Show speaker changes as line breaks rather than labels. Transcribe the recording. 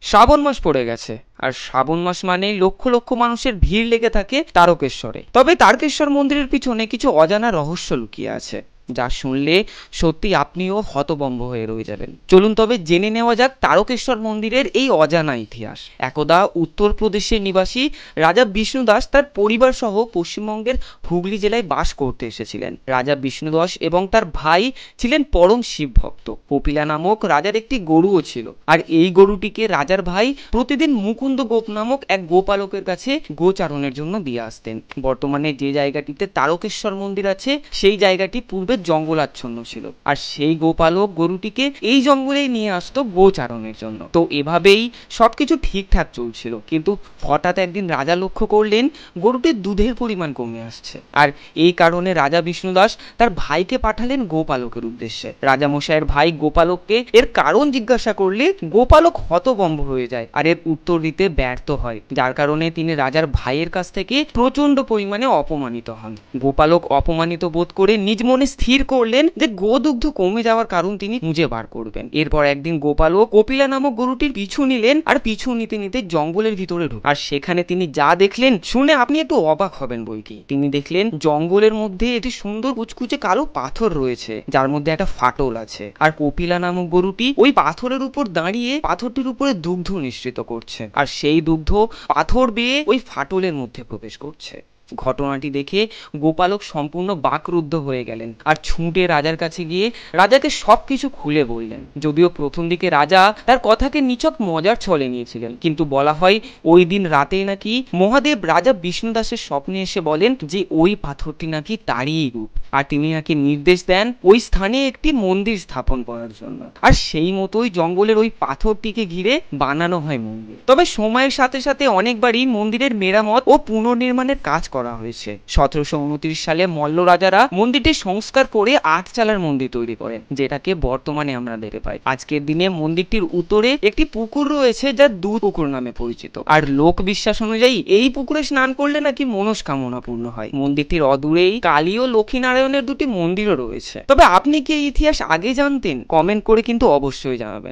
শ্রাবণ মাস পড়ে গেছে, আর শ্রাবণ মাস মানে লক্ষ লক্ষ মানুষের ভিড় লেগে থাকে তারকেশ্বরে। তবে তারকেশ্বর মন্দিরের পিছনে কিছু অজানা রহস্য লুকিয়ে আছে, যা শুনলে সত্যি আপনিও হতভম্ব হয়ে রয়ে যাবেন। চলুন তবে জেনে নেওয়া যাক তারকেশ্বর মন্দিরের এই অজানা ইতিহাস। একদা উত্তরপ্রদেশের নিবাসী রাজা বিষ্ণুদাস তার পরিবার সহ পশ্চিমবঙ্গের হুগলি জেলায় বাস করতে এসেছিলেন। রাজা বিষ্ণুদাস এবং তার ভাই ছিলেন পরম শিব ভক্ত। কপিলা নামক রাজার একটি গরুও ছিল, আর এই গরুটিকে রাজার ভাই প্রতিদিন মুকুন্দ গোপ নামক এক গোপালকের কাছে গোচারণের জন্য দিয়ে আসতেন। বর্তমানে যে জায়গাটিতে তারকেশ্বর মন্দির আছে সেই জায়গাটি পূর্বে জঙ্গলাচ্ছন্ন ছিল, আর সেই গোপালক গরুটিকে এই জঙ্গলেই নিয়ে আসতো গোচারণের জন্য। তো এভাবেই সবকিছু ঠিকঠাক চলছিল, কিন্তু হঠাৎ একদিন রাজা লক্ষ্য করলেন গরুটির দুধের পরিমাণ কমে আসছে। আর এই কারণে রাজা বিষ্ণুদাস তার ভাইকে পাঠালেন গোপালকের উদ্দেশ্যে। রাজামশাইয়ের ভাই গোপালককে এর কারণ জিজ্ঞাসা করলে গোপালক হতভম্ব হয়ে যায় আর এর উত্তর দিতে ব্যর্থ হয়, যার কারণে তিনি রাজার ভাইয়ের কাছ থেকে প্রচন্ড পরিমাণে অপমানিত হন। গোপালক অপমানিত বোধ করে নিজ মনে স্থির করলেন যে গোদুগ্ধ কমে যাওয়ার কারণ তিনি খুঁজে বার করবেন। এরপর একদিন গোপালক কপিলা নামক গরুটির পিছু নিলেন, আর পিছু নিতে নিতে জঙ্গলের ভিতরে ঢুক। আর সেখানে তিনি যা দেখলেন শুনে আপনি একটু অবাক হবেন বইকি। তিনি দেখলেন জঙ্গলের মধ্যে একটি সুন্দর কুচকুচে কালো পাথর রয়েছে, যার মধ্যে একটা ফাটল আছে। আর কপিলা নামক গরুটি ওই পাথরের উপর দাঁড়িয়ে পাথরটির উপরে দুগ্ধ নিঃসৃত করছে, আর সেই দুগ্ধ পাথর বেয়ে ওই ফাটলের মধ্যে প্রবেশ করছে। ঘটনাটি দেখে গোপালক সম্পূর্ণ বাকরুদ্ধ হয়ে গেলেন, আর ছুটে রাজার কাছে গিয়ে রাজাকে সবকিছু খুলে বললেন। যদিও প্রথম দিকে রাজা তার কথাকে নিছক মজার ছলে নিয়েছিলেন, কিন্তু বলা হয় ওই দিন রাতেই নাকি মহাদেব রাজা বিষ্ণুদাসের স্বপ্নে এসে বলেন যে ওই পাথরটি নাকি তারই রূপ, আর তিনি নাকি নির্দেশ দেন ওই স্থানে একটি মন্দির স্থাপন করার জন্য। আর সেই মতোই জঙ্গলের ওই পাথরটিকে ঘিরে বানানো হয় মন্দির। তবে সময়ের সাথে সাথে অনেকবারই মন্দিরের মেরামত ও পুনর্নির্মাণের কাজ করা হয়েছে। 1729 সালে মল্ল রাজারা মন্দিরটি সংস্কার করে 8 চালার মন্দির তৈরি করেন, যেটাকে বর্তমানে আমরা দেখতে পাই। আজকের দিনে মন্দিরটির উত্তরে একটি পুকুর রয়েছে, যা দুধ পুকুর নামে পরিচিত। আর লোক বিশ্বাস অনুযায়ী এই পুকুরে স্নান করলে নাকি মনস্কামনা পূর্ণ হয়। মন্দিরটির অদূরেই কালী ও লক্ষ্মীনারায়ণের দুটি মন্দিরও রয়েছে। তবে আপনি কি এই ইতিহাস আগে জানতেন? কমেন্ট করে কিন্তু অবশ্যই জানাবেন।